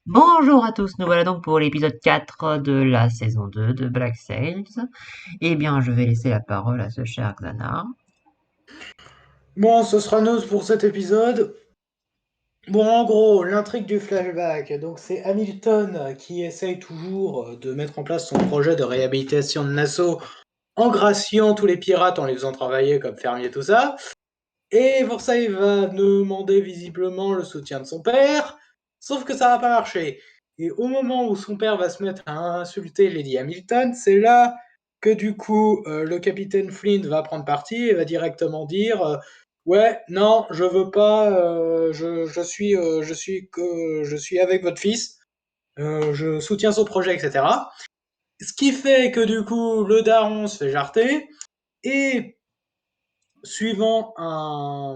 Bonjour à tous, nous voilà donc pour l'épisode 4 de la saison 2 de Black Sails. Eh bien, je vais laisser la parole à ce cher Xanar. Bon, ce sera nous pour cet épisode. Bon, en gros, l'intrigue du flashback. Donc, c'est Hamilton qui essaye toujours de mettre en place son projet de réhabilitation de Nassau en graciant tous les pirates en les faisant travailler comme fermiers, tout ça. Et pour ça, il va demander visiblement le soutien de son père. Sauf que ça va pas marcher. Et au moment où son père va se mettre à insulter Lady Hamilton, c'est là que du coup le capitaine Flint va prendre parti et va directement dire ouais, non, je veux pas, je suis avec votre fils, je soutiens son projet, etc. Ce qui fait que du coup le daron se fait jarter et suivant un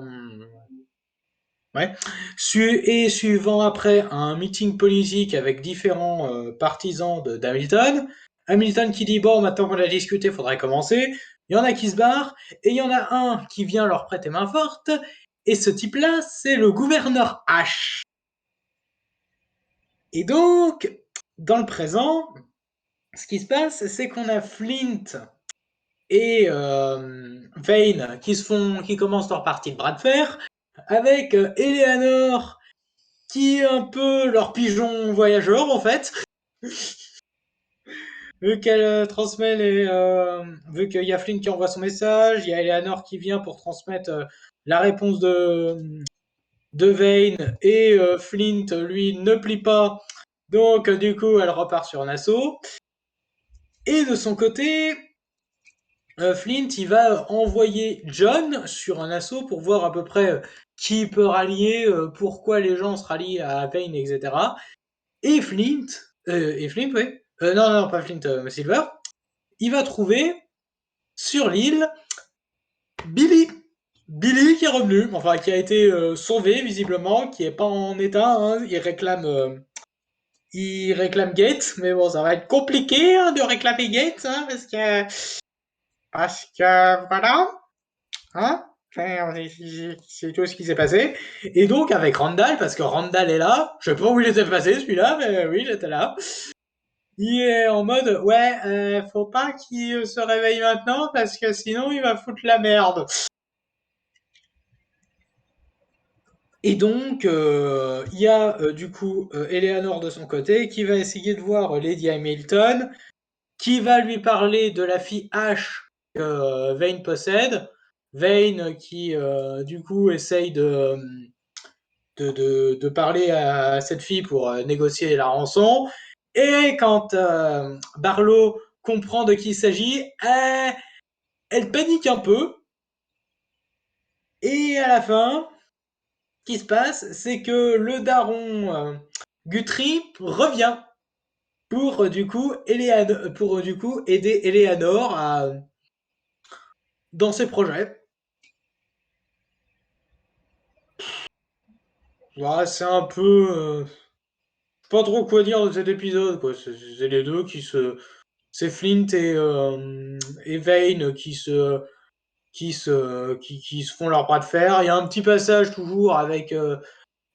Ouais. Suivant après un meeting politique avec différents partisans d'Hamilton, Hamilton qui dit bon, maintenant qu'on a discuté, faudrait commencer. Il y en a qui se barrent et il y en a un qui vient leur prêter main forte. Et ce type-là, c'est le gouverneur H. Et donc, dans le présent, ce qui se passe, c'est qu'on a Flint et Vane qui commencent leur partie de bras de fer, avec Eleanor qui est un peu leur pigeon voyageur en fait, vu qu'elle transmet vu qu'il y a Flynn qui envoie son message, il y a Eleanor qui vient pour transmettre la réponse de Vane, et Flint, lui, ne plie pas, donc du coup, elle repart sur un assaut. Et de son côté, Flint, il va envoyer John sur un assaut pour voir à peu près qui peut rallier, pourquoi les gens se rallient à Vane, etc. Et Flint, ouais. Non, non, pas Flint, mais Silver. Il va trouver sur l'île Billy. Billy qui est revenu, enfin qui a été sauvé visiblement, qui est pas en état. Hein. Il réclame Gates, mais bon, ça va être compliqué hein, de réclamer Gates, hein, parce que voilà, hein. Enfin, c'est tout ce qui s'est passé. Et donc avec Randall, parce que Randall est là, je sais pas où il était passé celui-là, mais oui, il était là. Il est en mode ouais, faut pas qu'il se réveille maintenant parce que sinon il va foutre la merde. Et donc il y a du coup Eleanor de son côté qui va essayer de voir Lady Hamilton, qui va lui parler de la fille H que Vane possède. Vane qui du coup essaye de parler à cette fille pour négocier la rançon. Et quand Barlow comprend de qui il s'agit, elle panique un peu. Et à la fin, ce qui se passe, c'est que le daron Guthrie revient pour du coup aider Eleanor dans ses projets. Ouais, c'est un peu pas trop quoi dire de cet épisode quoi. C'est les deux qui se c'est Flint et Vane qui se font leur bras de fer. Il y a un petit passage toujours avec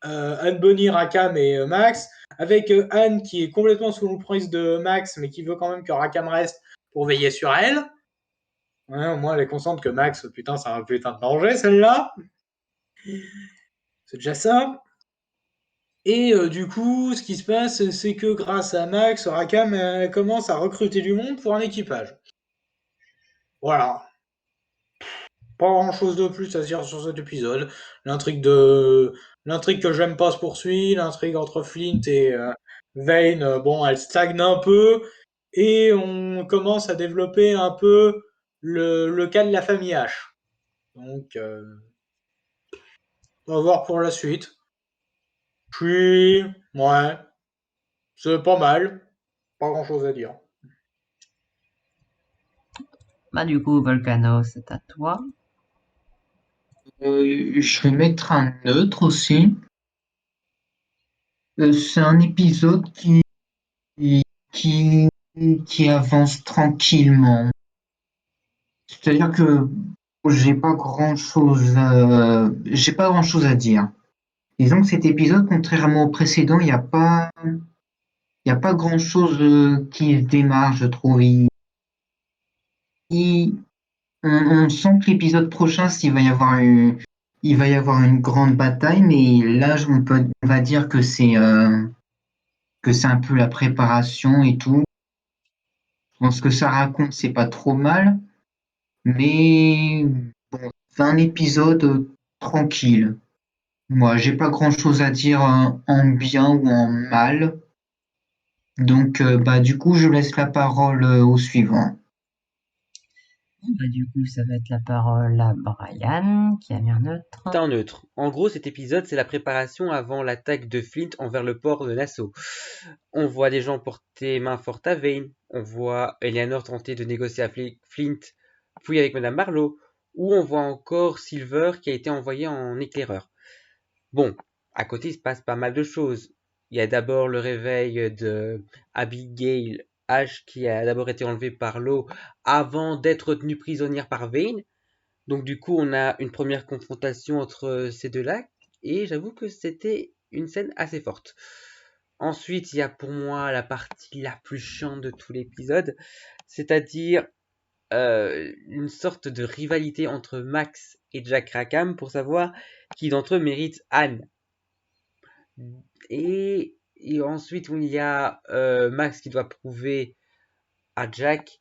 Anne Bonny, Rakam et Max, avec Anne qui est complètement sous l'emprise de Max, mais qui veut quand même que Rakam reste pour veiller sur elle. Ouais, au moins, elle est consciente que Max, putain, c'est un putain de danger, celle-là. C'est déjà ça. Et du coup, ce qui se passe, c'est que grâce à Max, Rakam commence à recruter du monde pour un équipage. Voilà. Pas grand chose de plus à dire sur cet épisode. L'intrigue de l'intrigue que j'aime pas se poursuit, l'intrigue entre Flint et Vane, bon, elle stagne un peu, et on commence à développer un peu le cas de la famille H. Donc, on va voir pour la suite. Puis, ouais, c'est pas mal. Pas grand chose à dire. Bah du coup, Volcano, c'est à toi. Je vais mettre un neutre aussi. C'est un épisode qui, qui avance tranquillement. C'est-à-dire que j'ai pas grand-chose à dire. Disons que cet épisode, contrairement au précédent, il y a pas grand-chose qui se démarre, je trouve. Il- on sent que l'épisode prochain, il va y avoir une grande bataille, mais là, on va dire que c'est un peu la préparation et tout. Bon, ce que ça raconte, c'est pas trop mal, mais bon, c'est un épisode tranquille. Moi, j'ai pas grand-chose à dire en bien ou en mal. Donc, bah, du coup, je laisse la parole au suivant. Bon, bah, du coup, ça va être la parole à Brian, qui a mis un neutre. C'est un neutre. En gros, cet épisode, c'est la préparation avant l'attaque de Flint envers le port de Nassau. On voit des gens porter main forte à Vane, on voit Eleanor tenter de négocier avec Flint, puis avec Madame Barlow, ou on voit encore Silver qui a été envoyé en éclaireur. Bon, à côté, il se passe pas mal de choses. Il y a d'abord le réveil de Abigail H qui a d'abord été enlevée par l'eau avant d'être tenue prisonnière par Vane. Donc du coup, on a une première confrontation entre ces deux-là, et j'avoue que c'était une scène assez forte. Ensuite, il y a pour moi la partie la plus chiante de tout l'épisode, c'est-à-dire une sorte de rivalité entre Max et Jack Rackham pour savoir qui d'entre eux mérite Anne. Et ensuite, il y a Max qui doit prouver à Jack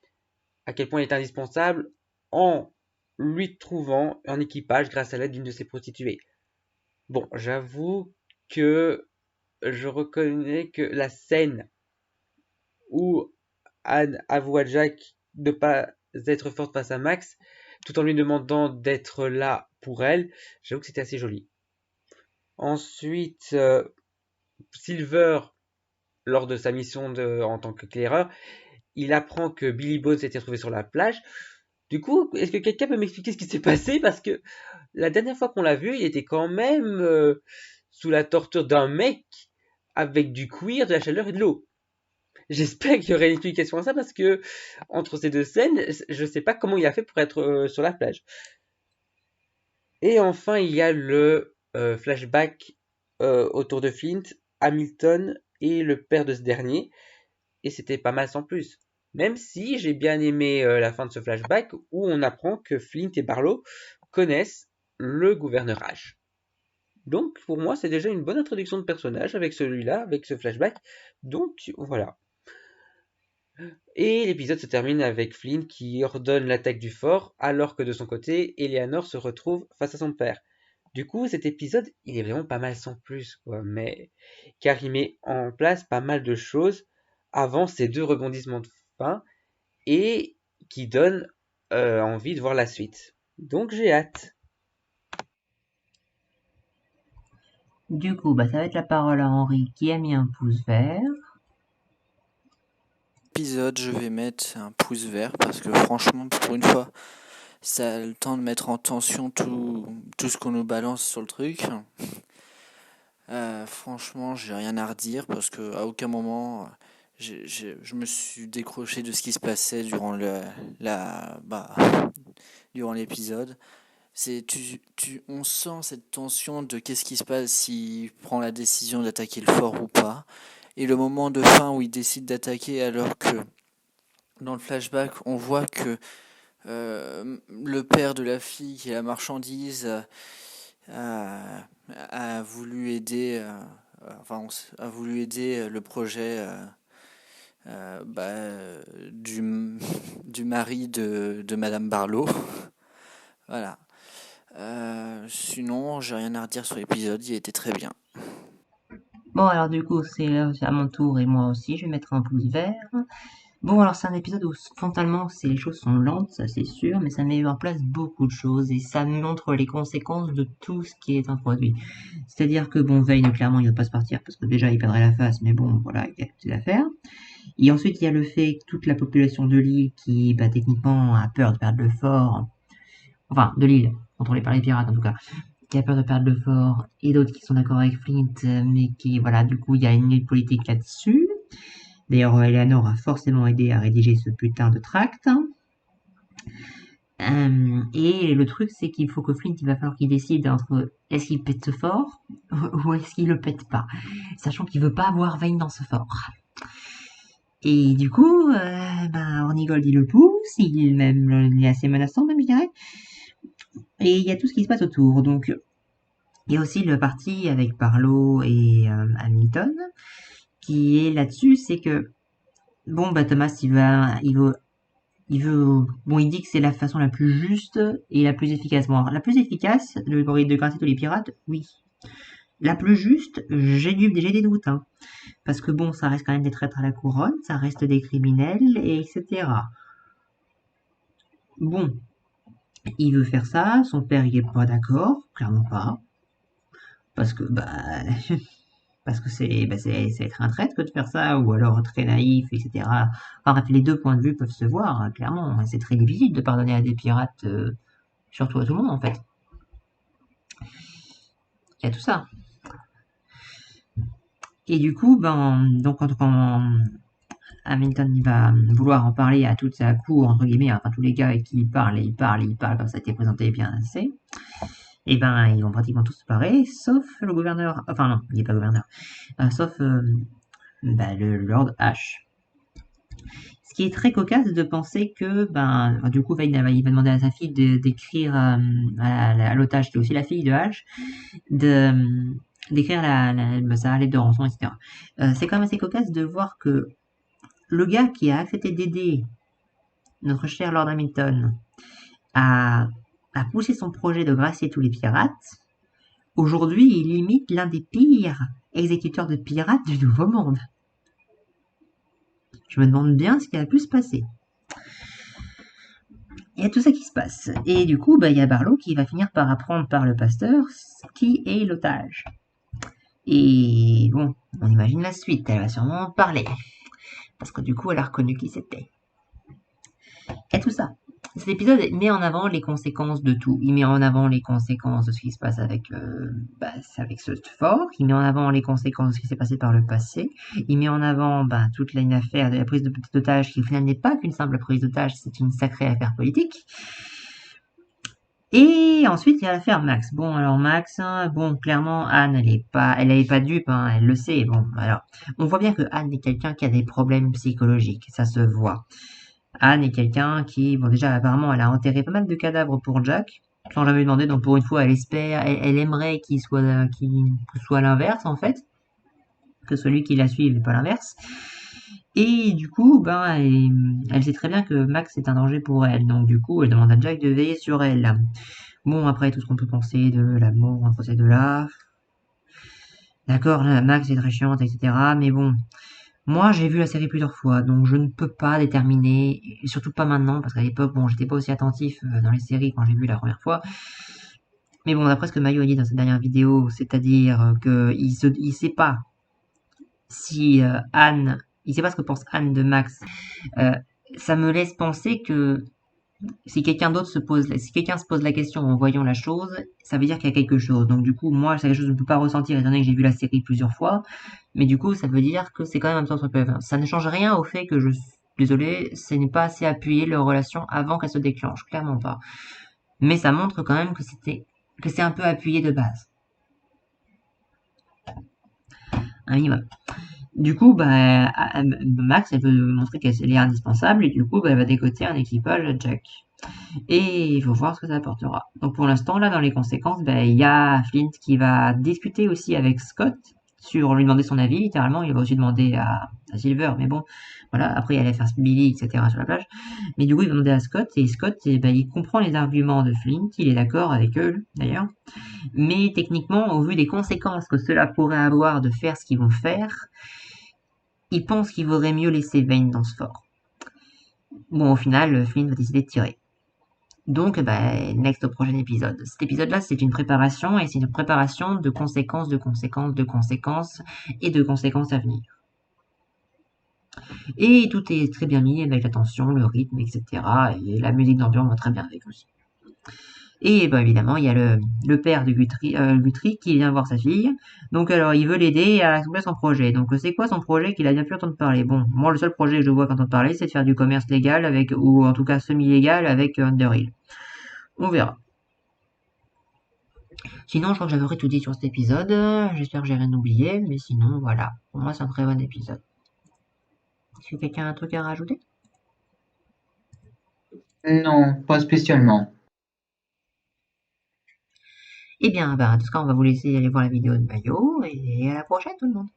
à quel point il est indispensable en lui trouvant un équipage grâce à l'aide d'une de ses prostituées. Bon, j'avoue que je reconnais que la scène où Anne avoue à Jack de ne pas être forte face à Max, tout en lui demandant d'être là pour elle, j'avoue que c'était assez joli. Ensuite, Silver, lors de sa mission en tant qu'éclaireur, il apprend que Billy Bones s'était retrouvé sur la plage. Du coup, est-ce que quelqu'un peut m'expliquer ce qui s'est passé? Parce que la dernière fois qu'on l'a vu, il était quand même sous la torture d'un mec avec du cuir, de la chaleur et de l'eau. J'espère qu'il y aurait une explication à ça parce que entre ces deux scènes, je sais pas comment il a fait pour être sur la plage. Et enfin, il y a le flashback autour de Flint, Hamilton et le père de ce dernier. Et c'était pas mal sans plus. Même si j'ai bien aimé la fin de ce flashback où on apprend que Flint et Barlow connaissent le gouverneur H. Donc pour moi c'est déjà une bonne introduction de personnage avec celui-là, avec ce flashback. Donc voilà. Et l'épisode se termine avec Flint qui ordonne l'attaque du fort alors que de son côté, Eleanor se retrouve face à son père. Du coup cet épisode il est vraiment pas mal sans plus quoi, mais car il met en place pas mal de choses avant ces deux rebondissements de fin et qui donne envie de voir la suite. Donc j'ai hâte. Du coup, bah, ça va être la parole à Henri, qui a mis un pouce vert. Épisode, je vais mettre un pouce vert parce que franchement, pour une fois, ça a le temps de mettre en tension tout ce qu'on nous balance sur le truc. Franchement, j'ai rien à redire parce que à aucun moment je me suis décroché de ce qui se passait durant l'épisode. On sent cette tension de qu'est-ce qui se passe s'il prend la décision d'attaquer le fort ou pas. Et le moment de fin où il décide d'attaquer alors que dans le flashback, on voit que le père de la fille qui est la marchandise a voulu aider, a voulu aider le projet du mari de Madame Barlow. Voilà. Sinon, j'ai rien à redire sur l'épisode, il était très bien. Bon, alors du coup, c'est à mon tour et moi aussi, je vais mettre un pouce vert. Bon, alors c'est un épisode où frontalement, les choses sont lentes, ça c'est sûr, mais ça met en place beaucoup de choses et ça montre les conséquences de tout ce qui est introduit. C'est-à-dire que bon, Vane, clairement, il ne va pas se partir parce que déjà, il perdrait la face, mais bon, voilà, il y a ses affaires. Et ensuite, il y a le fait que toute la population de l'île qui, bah, techniquement, a peur de perdre le fort, enfin, de l'île, contrôlée par les pirates en tout cas, qui a peur de perdre le fort, et d'autres qui sont d'accord avec Flint, mais qui, voilà, du coup, il y a une politique là-dessus. D'ailleurs, Eleanor a forcément aidé à rédiger ce putain de tract. Et le truc, c'est qu'il faut que Flint, il va falloir qu'il décide entre est-ce qu'il pète ce fort ou est-ce qu'il le pète pas, sachant qu'il veut pas avoir Vane dans ce fort. Et du coup, Hornigold, il le pousse, il est assez menaçant même, je dirais. Et il y a tout ce qui se passe autour, donc il y a aussi le parti avec Barlow et Hamilton, qui est là-dessus, c'est que Thomas, il dit que c'est la façon la plus juste et la plus efficace. Bon, alors, la plus efficace, de gratter tous les pirates, oui. La plus juste, j'ai des doutes, hein. Parce que ça reste quand même des traîtres à la couronne, ça reste des criminels, etc. Bon, il veut faire ça, son père il est pas d'accord, clairement pas. Parce que, parce que c'est être un traître que de faire ça, ou alors très naïf, etc. Enfin bref, les deux points de vue peuvent se voir, hein, clairement. C'est très difficile de pardonner à des pirates, surtout à tout le monde en fait. Il y a tout ça. Et du coup, donc quand Hamilton il va vouloir en parler à toute sa cour, entre guillemets, enfin tous les gars avec qui il parle, comme ça a été présenté bien assez, et ils vont pratiquement tous se parer, sauf le gouverneur, enfin non, il n'est pas gouverneur, sauf le Lord H. Ce qui est très cocasse de penser que, du coup, Vane il va demander à sa fille d'écrire à l'otage, qui est aussi la fille de H, d'écrire sa lettre de rançon, etc. C'est quand même assez cocasse de voir que le gars qui a accepté d'aider notre cher Lord Hamilton à pousser son projet de gracier tous les pirates, aujourd'hui, il limite l'un des pires exécuteurs de pirates du Nouveau Monde. Je me demande bien ce qui a pu se passer. Il y a tout ça qui se passe. Et du coup, il y a Barlow qui va finir par apprendre par le pasteur qui est l'otage. Et bon, on imagine la suite, elle va sûrement en parler. Parce que du coup, elle a reconnu qui c'était. Et tout ça. Cet épisode met en avant les conséquences de tout. Il met en avant les conséquences de ce qui se passe avec ce fort. Il met en avant les conséquences de ce qui s'est passé par le passé. Il met en avant toute une affaire de la prise d'otage qui au final n'est pas qu'une simple prise d'otage, c'est une sacrée affaire politique. Et ensuite, il y a l'affaire Max. Bon, alors Max, clairement, Anne, elle est pas dupe, hein, elle le sait. Bon, alors, on voit bien que Anne est quelqu'un qui a des problèmes psychologiques, ça se voit. Anne est quelqu'un qui, déjà, apparemment, elle a enterré pas mal de cadavres pour Jack, sans jamais demander, donc pour une fois, elle aimerait qu'il soit l'inverse, en fait, que celui qui la suive et pas l'inverse. Et du coup, elle sait très bien que Max est un danger pour elle, donc du coup, elle demande à Jack de veiller sur elle. Bon, après, tout ce qu'on peut penser de l'amour entre ces deux-là. D'accord, Max est très chiante, etc., mais bon... Moi, j'ai vu la série plusieurs fois, donc je ne peux pas déterminer, et surtout pas maintenant, parce qu'à l'époque, j'étais pas aussi attentif dans les séries quand j'ai vu la première fois. Mais bon, d'après ce que Mayo a dit dans sa dernière vidéo, c'est-à-dire qu'il sait pas si il sait pas ce que pense Anne de Max, ça me laisse penser que si quelqu'un se pose la question en voyant la chose, ça veut dire qu'il y a quelque chose. Donc du coup, moi, c'est quelque chose que je ne peux pas ressentir étant donné que j'ai vu la série plusieurs fois. Mais du coup, ça veut dire que c'est quand même un peu entre peu. Ça ne change rien au fait que je suis désolé, ce n'est pas assez appuyé leur relation avant qu'elle se déclenche, clairement pas. Mais ça montre quand même que c'est un peu appuyé de base. Un minimum. Du coup, Max, elle veut montrer qu'elle est indispensable et du coup, elle va décoter un équipage à Jack. Et il faut voir ce que ça apportera. Donc pour l'instant, là, dans les conséquences, il y a Flint qui va discuter aussi avec Scott sur lui demander son avis, littéralement. Il va aussi demander à Silver, mais bon, voilà. Après, il allait faire Billy, etc. sur la plage. Mais du coup, il va demander à Scott, et Scott, il comprend les arguments de Flint, il est d'accord avec eux, d'ailleurs. Mais techniquement, au vu des conséquences que cela pourrait avoir de faire ce qu'ils vont faire, il pense qu'il vaudrait mieux laisser Vane dans ce fort. Bon, au final, Flint va décider de tirer. Donc, next au prochain épisode. Cet épisode-là, c'est une préparation, et c'est une préparation de conséquences, de conséquences, de conséquences, et de conséquences à venir. Et tout est très bien mis avec la tension, le rythme, etc. Et la musique d'ambiance va très bien avec aussi. Et bah, évidemment, il y a le père de Guthrie qui vient voir sa fille. Donc alors, il veut l'aider à accomplir son projet. Donc c'est quoi son projet qu'il a bien pu entendre parler? Bon, moi, le seul projet que je vois qu'entendre parler, c'est de faire du commerce légal avec, ou en tout cas semi-légal avec Underhill. On verra. Sinon, je crois que j'avais tout dit sur cet épisode. J'espère que j'ai rien oublié, mais sinon, voilà. Pour moi, c'est un très bon épisode. Est-ce que quelqu'un a un truc à rajouter? Non, pas spécialement. Eh bien, bah, en tout cas, on va vous laisser aller voir la vidéo de Mayo, et à la prochaine tout le monde.